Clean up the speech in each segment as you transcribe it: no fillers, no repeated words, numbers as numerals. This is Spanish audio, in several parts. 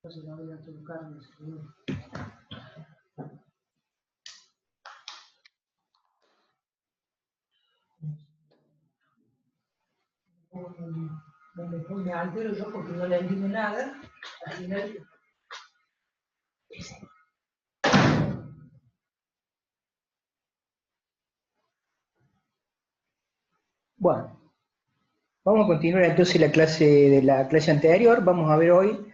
Entonces no voy a tocar mi escribir. Me altero yo porque no le entiendo nada. Al final. Bueno, vamos a continuar entonces la clase de la clase anterior. Vamos a ver hoy,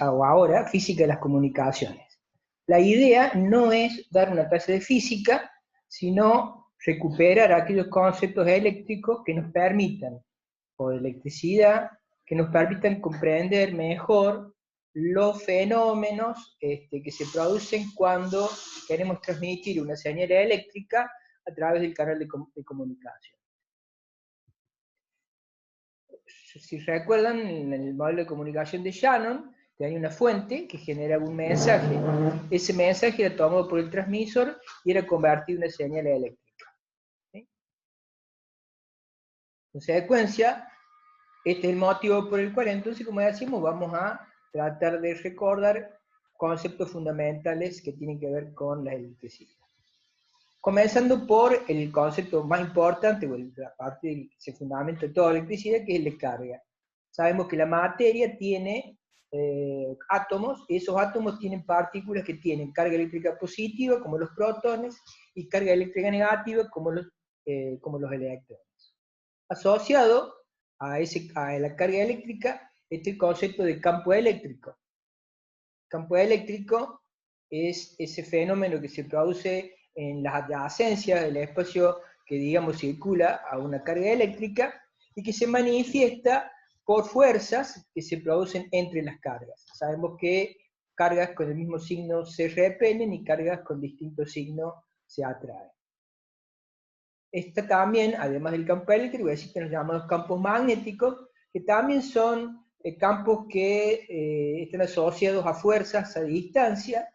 ahora, física de las comunicaciones. La idea no es dar una clase de física, sino recuperar aquellos conceptos eléctricos que nos permitan, o de electricidad, que nos permitan comprender mejor los fenómenos que se producen cuando queremos transmitir una señal eléctrica a través del canal de comunicación. Si recuerdan, en el modelo de comunicación de Shannon, hay una fuente que genera un mensaje. Ese mensaje era tomado por el transmisor y era convertido en una señal eléctrica. ¿Sí? En consecuencia, este es el motivo por el cual, entonces, como decimos, vamos a tratar de recordar conceptos fundamentales que tienen que ver con la electricidad. Comenzando por el concepto más importante, o la parte que se fundamenta en toda la electricidad, que es el de carga. Sabemos que la materia tiene átomos, y esos átomos tienen partículas que tienen carga eléctrica positiva, como los protones, y carga eléctrica negativa, como los electrones. Asociado a la carga eléctrica está el concepto de campo eléctrico. Campo eléctrico es ese fenómeno que se produce en las adyacencias del espacio que, digamos, circula a una carga eléctrica y que se manifiesta por fuerzas que se producen entre las cargas. Sabemos que cargas con el mismo signo se repelen y cargas con distintos signos se atraen. Está también, además del campo eléctrico, existen los llamados campos magnéticos, que también son campos que están asociados a fuerzas a distancia,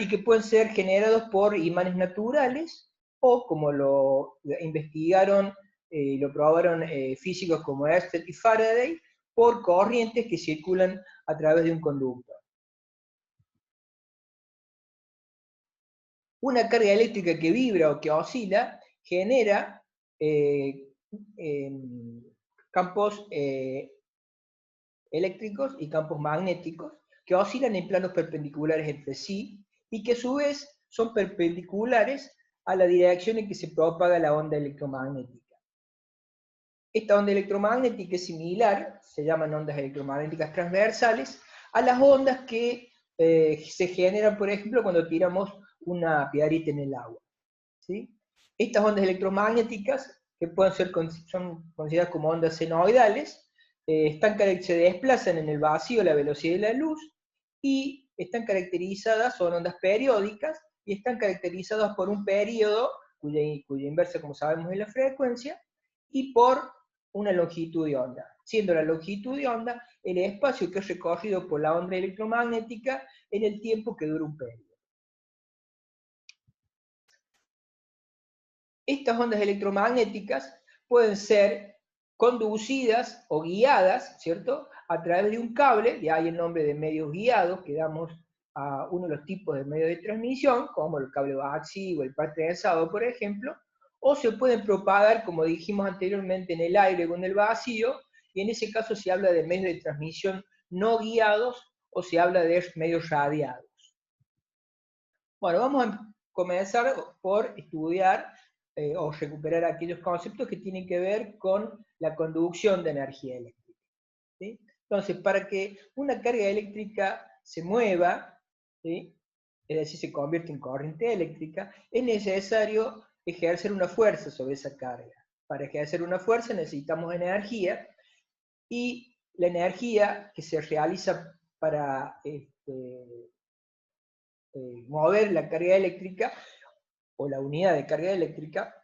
y que pueden ser generados por imanes naturales, o como lo investigaron y lo probaron físicos como Ørsted y Faraday, por corrientes que circulan a través de un conductor. Una carga eléctrica que vibra o que oscila genera campos eléctricos y campos magnéticos que oscilan en planos perpendiculares entre sí y que a su vez son perpendiculares a la dirección en que se propaga la onda electromagnética. Esta onda electromagnética es similar, se llaman ondas electromagnéticas transversales, a las ondas que se generan, por ejemplo, cuando tiramos una piedrita en el agua. ¿Sí? Estas ondas electromagnéticas, que son consideradas como ondas senoidales, se desplazan en el vacío a la velocidad de la luz, y están caracterizadas, son ondas periódicas, y están caracterizadas por un periodo, cuya inversa, como sabemos, es la frecuencia, y por una longitud de onda, siendo la longitud de onda el espacio que es recorrido por la onda electromagnética en el tiempo que dura un periodo. Estas ondas electromagnéticas pueden ser conducidas o guiadas, ¿cierto?, a través de un cable, de ahí el nombre de medios guiados, que damos a uno de los tipos de medios de transmisión, como el cable coaxial o el par trenzado, por ejemplo, o se pueden propagar, como dijimos anteriormente, en el aire o en el vacío, y en ese caso se habla de medios de transmisión no guiados, o se habla de medios radiados. Bueno, vamos a comenzar por estudiar o recuperar aquellos conceptos que tienen que ver con la conducción de energía eléctrica. ¿Sí? Entonces, para que una carga eléctrica se mueva, ¿sí?, es decir, se convierte en corriente eléctrica, es necesario ejercer una fuerza sobre esa carga. Para ejercer una fuerza necesitamos energía, y la energía que se realiza para mover la carga eléctrica, o la unidad de carga eléctrica,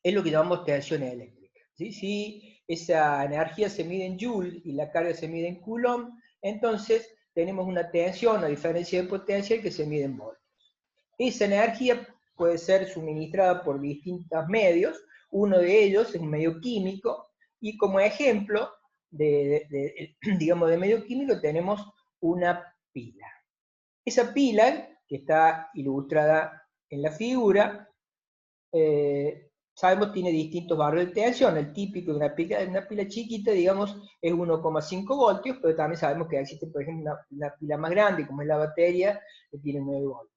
es lo que llamamos tensión eléctrica. ¿Sí? Si esa energía se mide en Joule y la carga se mide en Coulomb, entonces tenemos una tensión o diferencia de potencial que se mide en voltios. Esa energía puede ser suministrada por distintos medios, uno de ellos es un medio químico, y como ejemplo digamos, de medio químico tenemos una pila. Esa pila, que está ilustrada en la figura, sabemos tiene distintos valores de tensión. El típico de una pila chiquita, digamos, es 1,5 voltios, pero también sabemos que existe, por ejemplo, una pila más grande, como es la batería, que tiene 9 voltios.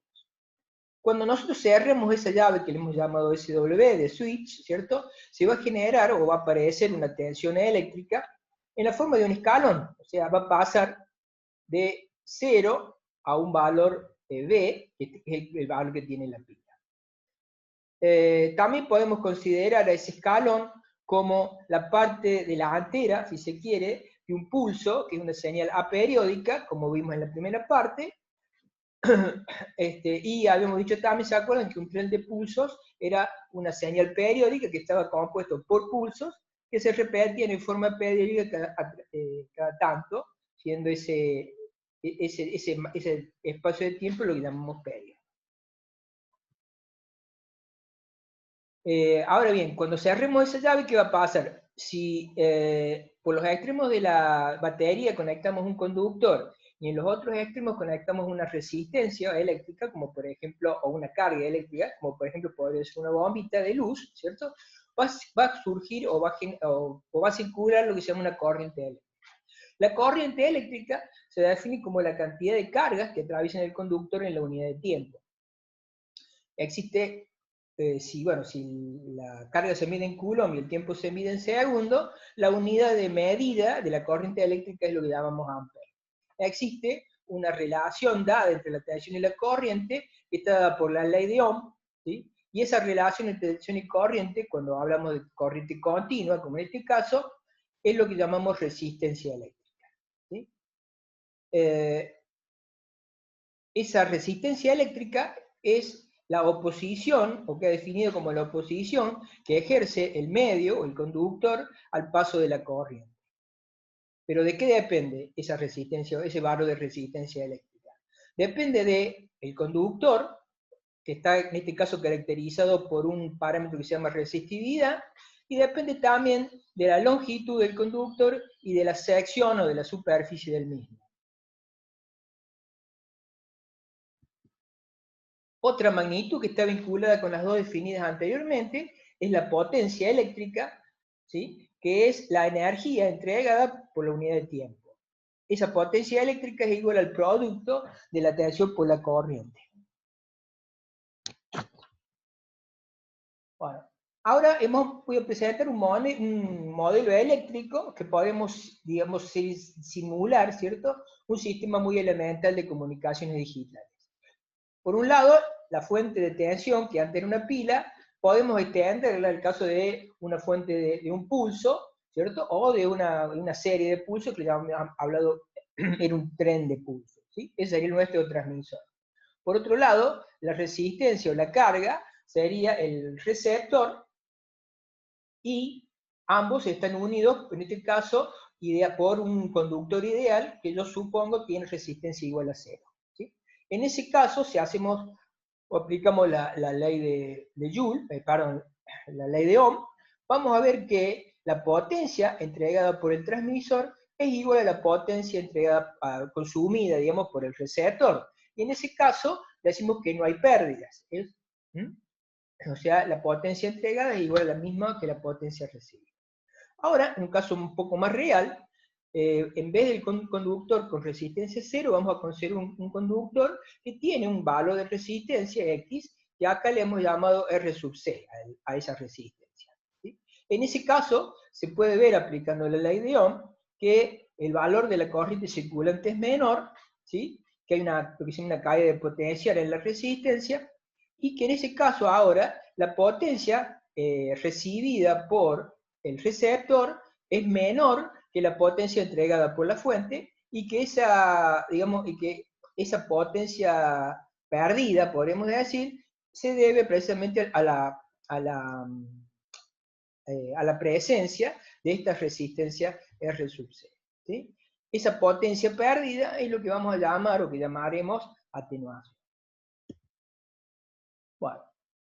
Cuando nosotros cerremos esa llave, que le hemos llamado SW de switch, ¿cierto? Se va a generar o va a aparecer una tensión eléctrica en la forma de un escalón. O sea, va a pasar de 0 a un valor V, que es el valor que tiene la pila. También podemos considerar a ese escalón como la parte delantera, si se quiere, de un pulso, que es una señal aperiódica, como vimos en la primera parte. Y habíamos dicho también, ¿se acuerdan? Que un tren de pulsos era una señal periódica que estaba compuesto por pulsos que se repetían en forma periódica cada tanto, siendo ese espacio de tiempo lo que llamamos periodo. Ahora bien, cuando cerremos esa llave, ¿qué va a pasar? Si por los extremos de la batería conectamos un conductor y en los otros extremos conectamos una resistencia eléctrica, como por ejemplo, o una carga eléctrica, como por ejemplo podría ser una bombita de luz, ¿cierto? Va a surgir o va a circular lo que se llama una corriente eléctrica. La corriente eléctrica se define como la cantidad de cargas que atraviesan el conductor en la unidad de tiempo. Existe, si la carga se mide en coulomb y el tiempo se mide en segundos, la unidad de medida de la corriente eléctrica es lo que llamamos ampere. Existe una relación dada entre la tensión y la corriente, que está dada por la ley de Ohm, ¿sí? Y esa relación entre tensión y corriente, cuando hablamos de corriente continua, como en este caso, es lo que llamamos resistencia eléctrica, ¿sí? Esa resistencia eléctrica es la oposición, o queda definido como la oposición que ejerce el medio o el conductor al paso de la corriente. Pero ¿de qué depende esa resistencia, ese valor de resistencia eléctrica? Depende del conductor, que está en este caso caracterizado por un parámetro que se llama resistividad, y depende también de la longitud del conductor y de la sección o de la superficie del mismo. Otra magnitud que está vinculada con las dos definidas anteriormente es la potencia eléctrica, ¿sí? Que es la energía entregada por la unidad de tiempo. Esa potencia eléctrica es igual al producto de la tensión por la corriente. Bueno, ahora voy a presentar un modelo eléctrico que podemos, digamos, simular, ¿cierto? Un sistema muy elemental de comunicaciones digitales. Por un lado, la fuente de tensión, que antes era una pila, podemos extenderla al caso de una fuente de un pulso, ¿cierto? O de una serie de pulsos que ya han hablado en un tren de pulsos, ¿sí? Ese sería el nuestro transmisor. Por otro lado, la resistencia o la carga sería el receptor, y ambos están unidos, en este caso, por un conductor ideal que yo supongo tiene resistencia igual a 0. ¿Sí? En ese caso, si hacemos o aplicamos la ley de Joule, la ley de Ohm, vamos a ver que la potencia entregada por el transmisor es igual a la potencia entregada, consumida, digamos, por el receptor. Y en ese caso, decimos que no hay pérdidas. O sea, la potencia entregada es igual a la misma que la potencia recibida. Ahora, en un caso un poco más real, en vez del conductor con resistencia 0, vamos a conseguir un conductor que tiene un valor de resistencia X, y acá le hemos llamado R sub C a esa resistencia. ¿Sí? En ese caso, se puede ver, aplicando la ley de Ohm, que el valor de la corriente circulante es menor, ¿sí? Que hay lo que se llama una caída de potencial en la resistencia, y que en ese caso ahora la potencia recibida por el receptor es menor que la potencia entregada por la fuente, y que esa potencia perdida, podemos decir, se debe precisamente a la presencia de esta resistencia R sub C. ¿Sí? Esa potencia perdida es lo que vamos a llamar, o que llamaremos, atenuación. Bueno,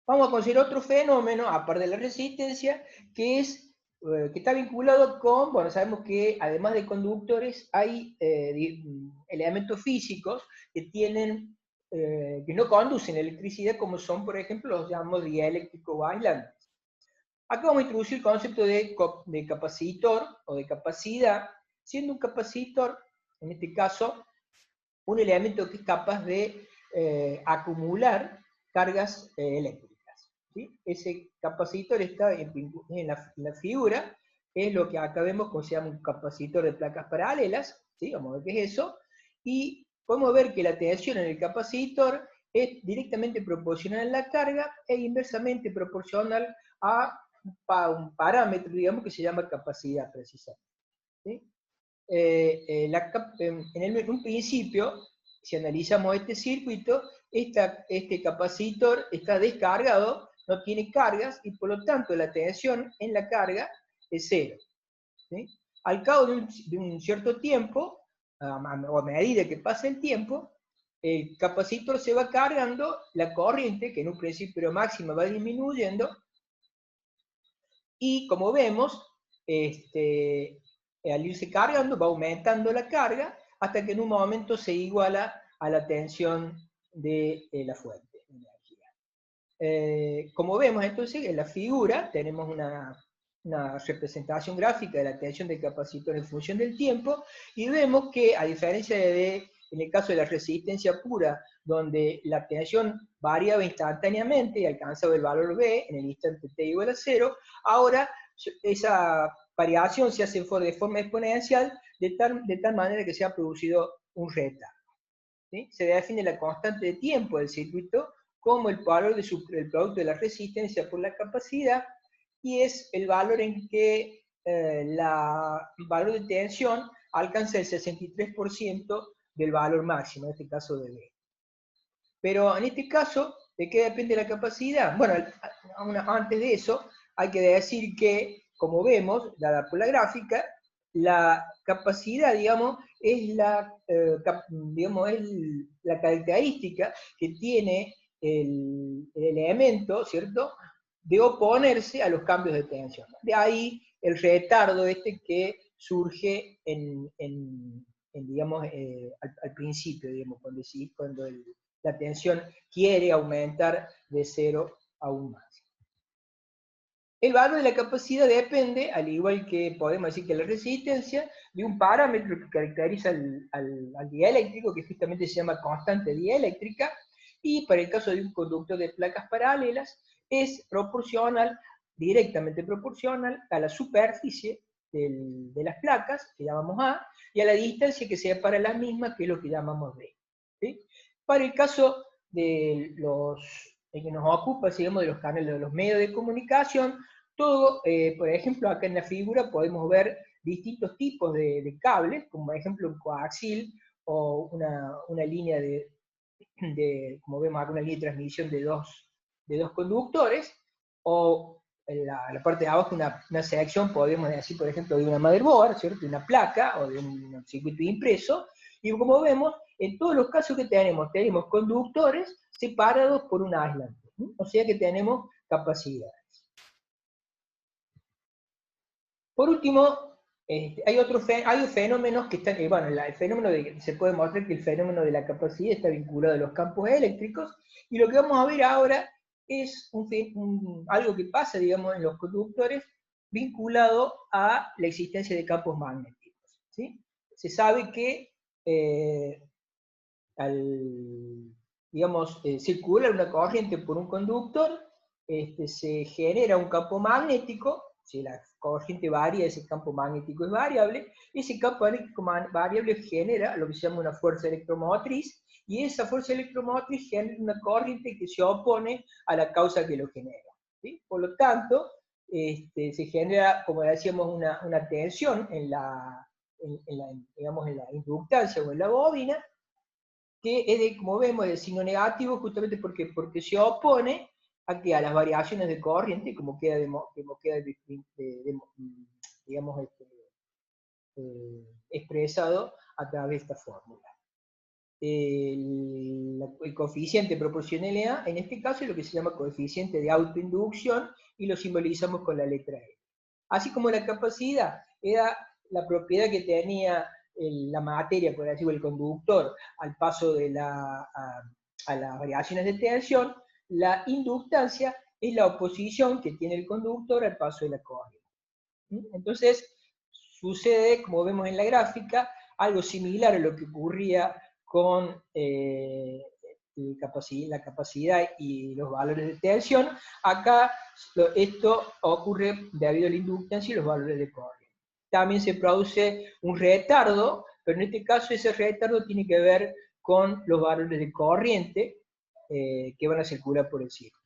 vamos a considerar otro fenómeno, aparte de la resistencia, que es que está vinculado con, bueno, sabemos que además de conductores hay elementos físicos que tienen, que no conducen electricidad, como son, por ejemplo, los llamamos dieléctricos o aislantes. Acá vamos a introducir el concepto de capacitor o de capacidad, siendo un capacitor, en este caso, un elemento que es capaz de acumular cargas eléctricas. ¿Sí? Ese capacitor está en la figura, es lo que acá vemos como se llama un capacitor de placas paralelas, ¿sí? Vamos a ver qué es eso, y podemos ver que la tensión en el capacitor es directamente proporcional a la carga e inversamente proporcional a un parámetro, digamos, que se llama capacidad precisamente. ¿Sí? En un principio, si analizamos este circuito, este capacitor está descargado, no tiene cargas, y por lo tanto la tensión en la carga es cero. ¿Sí? Al cabo de un cierto tiempo, o a medida que pasa el tiempo, el capacitor se va cargando, la corriente, que en un principio máxima va disminuyendo, y como vemos, al irse cargando va aumentando la carga hasta que en un momento se iguala a la tensión de la fuente de energía. Como vemos entonces en la figura tenemos una representación gráfica de la tensión del capacitor en función del tiempo, y vemos que a diferencia en el caso de la resistencia pura, donde la tensión variaba instantáneamente y alcanzaba el valor B en el instante t igual a 0, ahora esa variación se hace de forma exponencial de tal manera que se ha producido un retardo. ¿Sí? Se define la constante de tiempo del circuito como el valor del producto de la resistencia por la capacidad, y es el valor en que el valor de tensión alcanza el 63% del valor máximo, en este caso de B. Pero en este caso, ¿de qué depende la capacidad? Bueno, antes de eso, hay que decir que, como vemos, dada por la gráfica, la capacidad, digamos, es la característica que tiene el elemento, ¿cierto?, de oponerse a los cambios de tensión. De ahí el retardo que surge digamos, al principio, digamos, cuando la tensión quiere aumentar de 0 a 1 más. El valor de la capacidad depende, al igual que podemos decir que la resistencia, de un parámetro que caracteriza al dieléctrico, que justamente se llama constante dieléctrica, y para el caso de un conductor de placas paralelas, es proporcional, directamente proporcional, a la superficie de las placas, que llamamos A, y a la distancia que separa las mismas, que es lo que llamamos D. ¿Sí? Para el caso de el que nos ocupa, digamos, de los canales, de los medios de comunicación, todo, por ejemplo, acá en la figura podemos ver distintos tipos de cables, como por ejemplo un coaxil, o una línea como vemos acá, una línea de transmisión de dos conductores, o en la parte de abajo una sección, podemos decir, por ejemplo, de una motherboard, ¿cierto?, de una placa, o de un circuito impreso, y como vemos, en todos los casos que tenemos conductores separados por un aislante, ¿sí? O sea que tenemos capacidades. Por último, hay fenómenos que están, bueno, se puede mostrar que el fenómeno de la capacidad está vinculado a los campos eléctricos, y lo que vamos a ver ahora es algo que pasa, digamos, en los conductores vinculado a la existencia de campos magnéticos. ¿Sí? Se sabe que circula una corriente por un conductor, se genera un campo magnético. Si la corriente varía, ese campo magnético es variable, ese campo magnético variable genera lo que se llama una fuerza electromotriz, y esa fuerza electromotriz genera una corriente que se opone a la causa que lo genera. ¿Sí? Por lo tanto, se genera, como decíamos, una tensión en la inductancia o en la bobina, que es como vemos, de signo negativo, justamente porque se opone a las variaciones de corriente, como queda, digamos, expresado a través de esta fórmula. El coeficiente proporcionalidad, en este caso, es lo que se llama coeficiente de autoinducción, y lo simbolizamos con la letra E. Así como la capacidad era la propiedad que tenía la materia, por decirlo, el conductor, al paso de a las variaciones de tensión, la inductancia es la oposición que tiene el conductor al paso de la corriente. Entonces, sucede, como vemos en la gráfica, algo similar a lo que ocurría con la capacidad y los valores de tensión. Acá esto ocurre debido a la inductancia y los valores de corriente. También se produce un retardo, pero en este caso ese retardo tiene que ver con los valores de corriente que van a circular por el ciclo.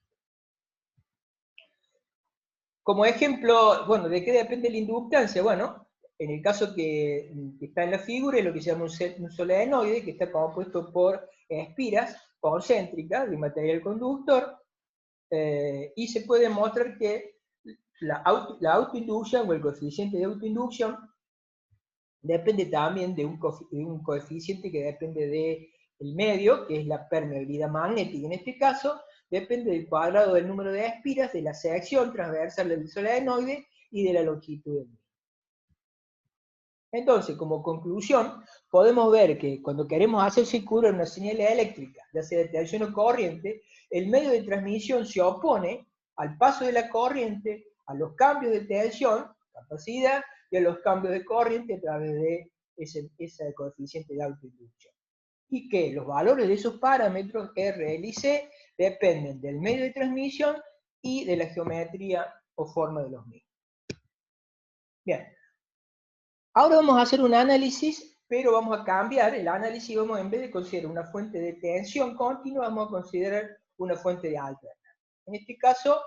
Como ejemplo, bueno, ¿de qué depende la inductancia? Bueno, en el caso que está en la figura, es lo que se llama un solenoide, que está compuesto por espiras concéntricas de material conductor, y se puede mostrar que la autoinducción o el coeficiente de autoinducción depende también de un coeficiente que depende del medio, que es la permeabilidad magnética en este caso, depende del cuadrado del número de espiras, de la sección transversal del solenoide y de la longitud del mismo. Entonces, como conclusión, podemos ver que cuando queremos hacer circular una señal eléctrica, ya sea de tensión o corriente, el medio de transmisión se opone al paso de la corriente, a los cambios de tensión, capacidad, y a los cambios de corriente a través de ese coeficiente de autoinducción. Y que los valores de esos parámetros, R, L y C, dependen del medio de transmisión y de la geometría o forma de los mismos. Bien. Ahora vamos a hacer un análisis, pero vamos a cambiar el análisis, vamos en vez de considerar una fuente de tensión continua, vamos a considerar una fuente de alterna. En este caso,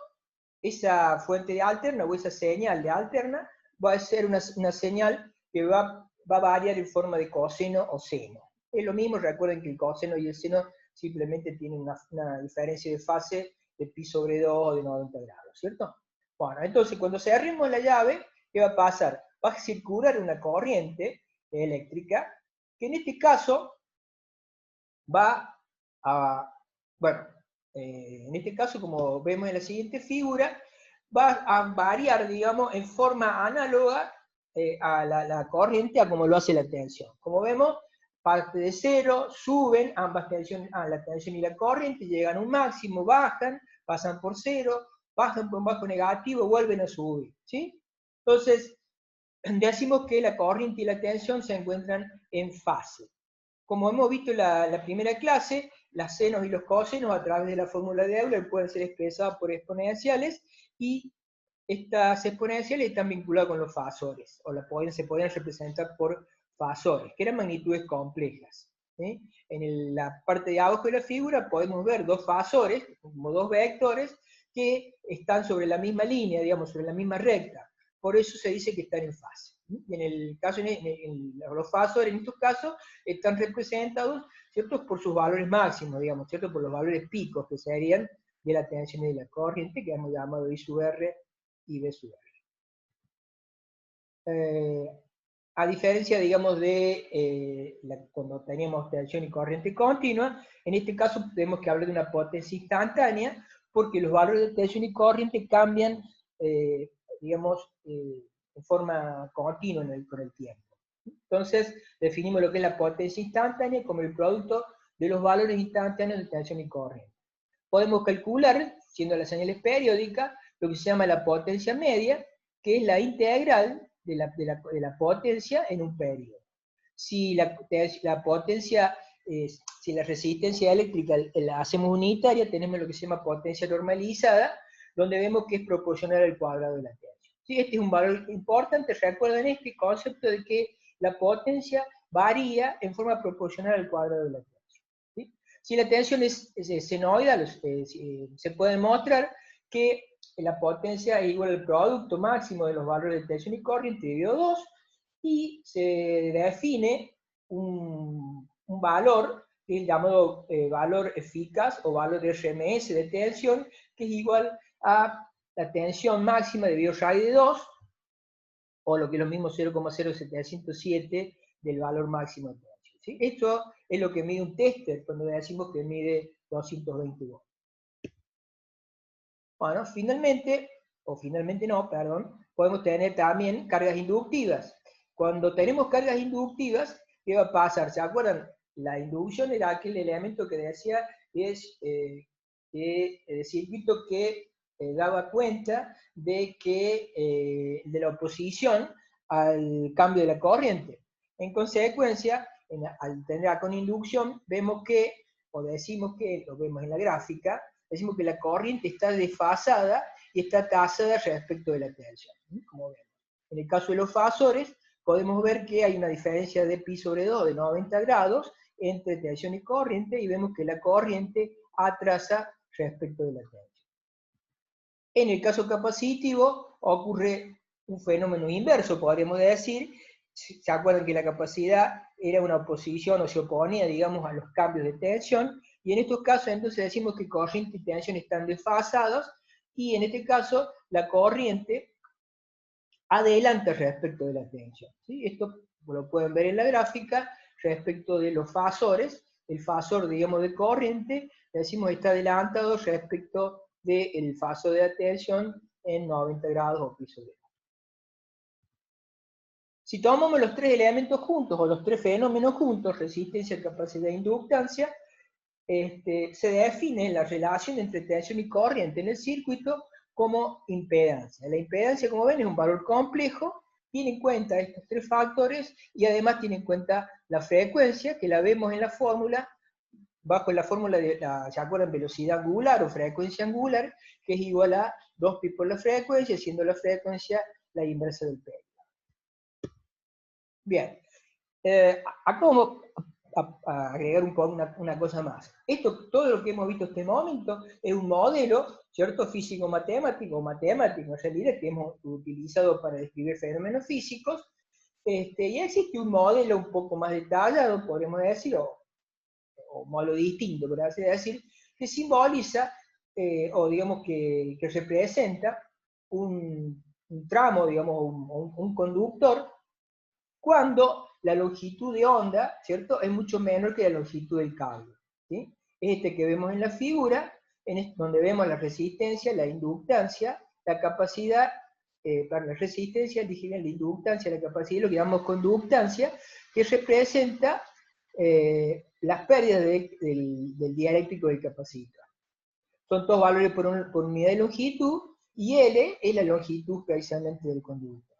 esa fuente de alterna o esa señal de alterna va a ser una señal que va a variar en forma de coseno o seno. Es lo mismo, recuerden que el coseno y el seno simplemente tienen una diferencia de fase de pi sobre 2 o de 90 grados, ¿cierto? Bueno, entonces cuando cerremos la llave, ¿qué va a pasar? Va a circular una corriente eléctrica que en este caso va a, bueno, en este caso, como vemos en la siguiente figura, va a variar, digamos, en forma análoga a la corriente a como lo hace la tensión. Como vemos, parte de cero, suben ambas tensiones, la tensión y la corriente, llegan a un máximo, bajan, pasan por cero, bajan por un bajo negativo, vuelven a subir, ¿sí? Entonces, decimos que la corriente y la tensión se encuentran en fase. Como hemos visto en la primera clase, las senos y los cosenos a través de la fórmula de Euler pueden ser expresadas por exponenciales, y estas exponenciales están vinculadas con los fasores, o se pueden representar por fasores, que eran magnitudes complejas. ¿Sí? En la parte de abajo de la figura podemos ver dos fasores, como dos vectores, que están sobre la misma línea, digamos, sobre la misma recta. Por eso se dice que están en fase. Y en el caso, los fasores en estos casos están representados, ¿cierto?, por sus valores máximos, digamos, ¿cierto?, por los valores picos que serían de la tensión y de la corriente, que hemos llamado I sub R y B sub R. A diferencia, digamos, de cuando teníamos tensión y corriente continua, en este caso tenemos que hablar de una potencia instantánea, porque los valores de tensión y corriente cambian, digamos, en forma continua con el tiempo. Entonces, definimos lo que es la potencia instantánea como el producto de los valores instantáneos de tensión y corriente. Podemos calcular, siendo las señales periódicas, lo que se llama la potencia media, que es la integral de la potencia en un periodo. Si la potencia, si la resistencia eléctrica la hacemos unitaria, tenemos lo que se llama potencia normalizada, donde vemos que es proporcional al cuadrado de la tensión. ¿Sí? Este es un valor importante, recuerden este concepto de que la potencia varía en forma proporcional al cuadrado de la tensión. ¿Sí? Si la tensión es senoidal, se puede demostrar que la potencia es igual al producto máximo de los valores de tensión y corriente dividido 2, y se define un valor, que es el llamado valor eficaz o valor de RMS de tensión, que es igual a la tensión máxima dividido raíz de 2, o lo que es lo mismo 0,0707 del valor máximo de tensión. ¿Sí? Esto es lo que mide un tester cuando decimos que mide 220 volts. Bueno, finalmente no, perdón, podemos tener también cargas inductivas. Cuando tenemos cargas inductivas, ¿qué va a pasar? ¿Se acuerdan? La inducción era aquel elemento que decía es el circuito que daba cuenta de de la oposición al cambio de la corriente. En consecuencia, al tener con inducción, vemos que, o decimos que, lo vemos en la gráfica, decimos que la corriente está desfasada y está tasada respecto de la tensión, como vemos. En el caso de los fasores, podemos ver que hay una diferencia de pi sobre 2 de 90 grados entre tensión y corriente, y vemos que la corriente atrasa respecto de la tensión. En el caso capacitivo ocurre un fenómeno inverso, podríamos decir. ¿Se acuerdan que la capacidad era una oposición o se oponía, digamos, a los cambios de tensión? Y en estos casos entonces decimos que corriente y tensión están desfasados, y en este caso la corriente adelanta respecto de la tensión, ¿sí? Esto lo pueden ver en la gráfica respecto de los fasores. El fasor, digamos, de corriente, decimos está adelantado respecto del fasor de la tensión en 90 grados o pi sobre 2. Si tomamos los tres elementos juntos, o los tres fenómenos juntos, resistencia, capacidad e inductancia, se define la relación entre tensión y corriente en el circuito como impedancia. La impedancia, como ven, es un valor complejo, tiene en cuenta estos tres factores, y además tiene en cuenta la frecuencia, que la vemos en la fórmula, bajo la fórmula de, ¿se acuerdan? Velocidad angular o frecuencia angular, que es igual a 2pi por la frecuencia, siendo la frecuencia la inversa del P. Bien, acá vamos a agregar un poco una cosa más. Todo lo que hemos visto hasta este momento es un modelo, ¿cierto? Físico-matemático, matemático en realidad, que hemos utilizado para describir fenómenos físicos, y existe un modelo un poco más detallado, podríamos decir, o modelo distinto, por así decir, que simboliza, o digamos que representa un tramo, digamos, un conductor, cuando la longitud de onda, ¿cierto?, es mucho menor que la longitud del cable, ¿sí? Este que vemos en la figura, donde vemos la resistencia, la inductancia, la capacidad, para la resistencia, la inductancia, la capacidad, lo que llamamos conductancia, que representa las pérdidas del dieléctrico del capacitor. Son todos valores por unidad de longitud, y L es la longitud precisamente del conductor.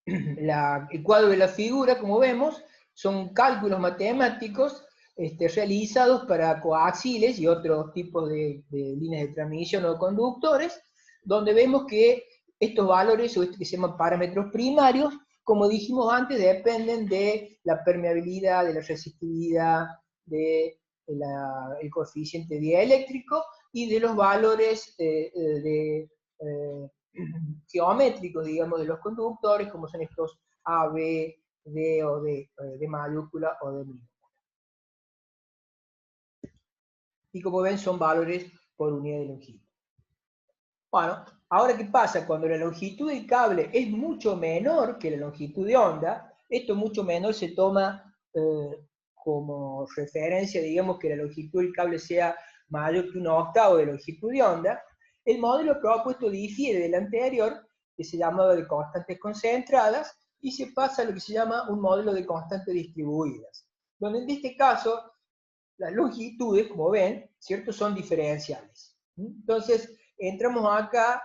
El cuadro de la figura, como vemos, son cálculos matemáticos realizados para coaxiles y otros tipos de líneas de transmisión o conductores, donde vemos que estos valores, o que se llaman parámetros primarios, como dijimos antes, dependen de la permeabilidad, de la resistividad, del coeficiente dieléctrico y de los valores geométricos, digamos, de los conductores, como son estos A, B, D o de mayúscula o de minúscula. Y como ven, son valores por unidad de longitud. Bueno, ahora, ¿qué pasa? Cuando la longitud del cable es mucho menor que la longitud de onda, esto mucho menor se toma como referencia, digamos, que la longitud del cable sea mayor que 1/8 de longitud de onda. El modelo propuesto difiere del anterior, que se llamaba de constantes concentradas, y se pasa a lo que se llama un modelo de constantes distribuidas, donde en este caso las longitudes, como ven, ¿cierto?, son diferenciales. Entonces, entramos acá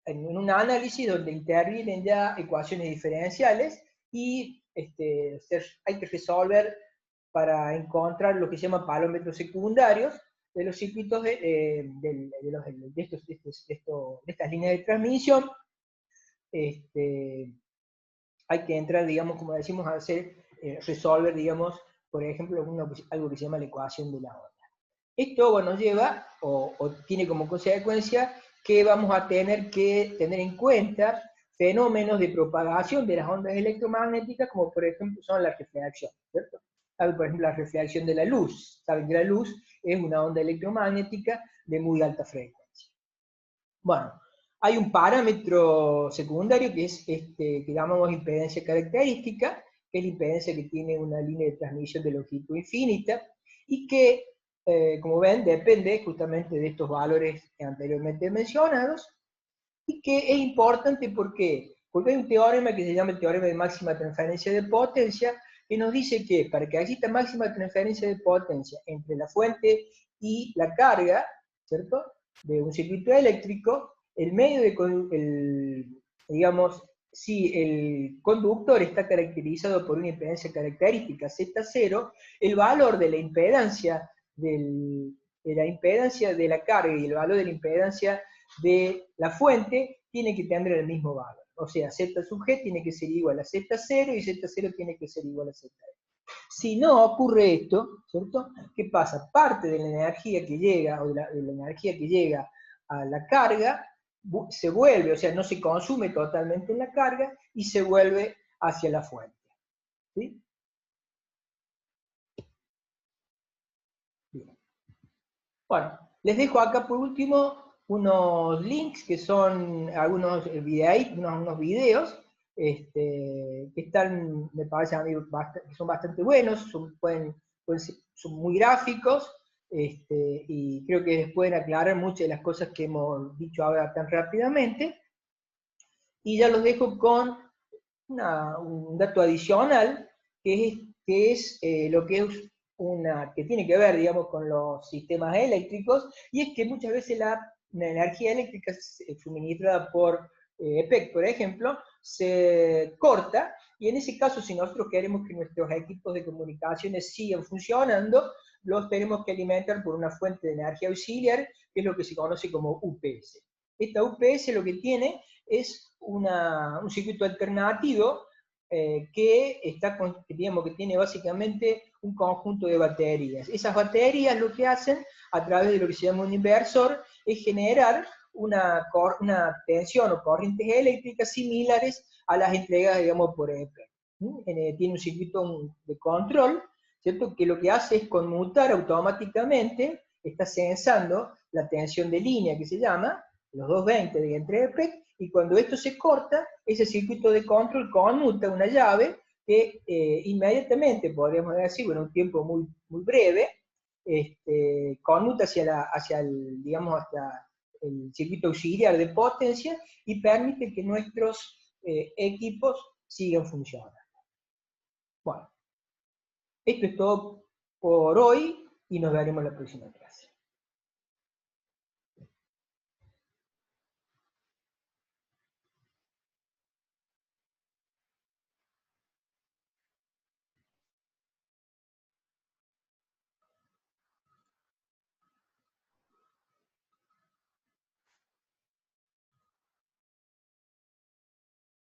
en un análisis donde intervienen ya ecuaciones diferenciales, y hay que resolver para encontrar lo que se llama parámetros secundarios de los circuitos de estas líneas de transmisión. Hay que entrar, digamos, como decimos, a hacer, resolver, digamos, por ejemplo, algo que se llama la ecuación de la onda. Esto, bueno, lleva, o tiene como consecuencia, que vamos a tener que tener en cuenta fenómenos de propagación de las ondas electromagnéticas, como por ejemplo son la refracción, ¿cierto? Por ejemplo, la refracción de la luz. Saben que la luz es una onda electromagnética de muy alta frecuencia. Bueno, hay un parámetro secundario que es que llamamos impedancia característica, que es la impedancia que tiene una línea de transmisión de longitud infinita, y que, como ven, depende justamente de estos valores anteriormente mencionados. y que es importante porque hay un teorema que se llama el teorema de máxima transferencia de potencia, que nos dice que para que exista máxima transferencia de potencia entre la fuente y la carga, ¿cierto?, de un circuito eléctrico, el medio de, digamos, si el conductor está caracterizado por una impedancia característica Z0, el valor de la impedancia de la impedancia de la carga y el valor de la impedancia de la fuente tiene que tener el mismo valor. O sea, Z sub G tiene que ser igual a Z0 y Z0 tiene que ser igual a Z. Si no ocurre esto, ¿cierto? ¿Qué pasa? Parte de la energía que llega, o de la energía que llega a la carga, se vuelve, o sea, no se consume totalmente en la carga y se vuelve hacia la fuente. ¿Sí? Bien. Bueno, les dejo acá por último unos links que son algunos videos, unos videos que están, me parece a mí, que son bastante buenos, son muy gráficos, y creo que les pueden aclarar muchas de las cosas que hemos dicho ahora tan rápidamente. Y ya los dejo con un dato adicional, que es lo que es que tiene que ver, digamos, con los sistemas eléctricos, y es que muchas veces la energía eléctrica suministrada por EPEC, por ejemplo, se corta, y en ese caso, si nosotros queremos que nuestros equipos de comunicaciones sigan funcionando, los tenemos que alimentar por una fuente de energía auxiliar, que es lo que se conoce como UPS. Esta UPS lo que tiene es un circuito alternativo digamos, que tiene básicamente un conjunto de baterías. Esas baterías lo que hacen, a través de lo que se llama un inversor, es generar una tensión o corrientes eléctricas similares a las entregadas, digamos, por EP. Tiene un circuito de control, ¿cierto?, que lo que hace es conmutar automáticamente, está censando la tensión de línea, que se llama, los 220 de entre EP, y cuando esto se corta, ese circuito de control conmuta una llave que inmediatamente, podríamos decir, en un tiempo muy, muy breve, conmuta hacia el circuito auxiliar de potencia y permite que nuestros equipos sigan funcionando. Bueno, esto es todo por hoy y nos veremos la próxima clase.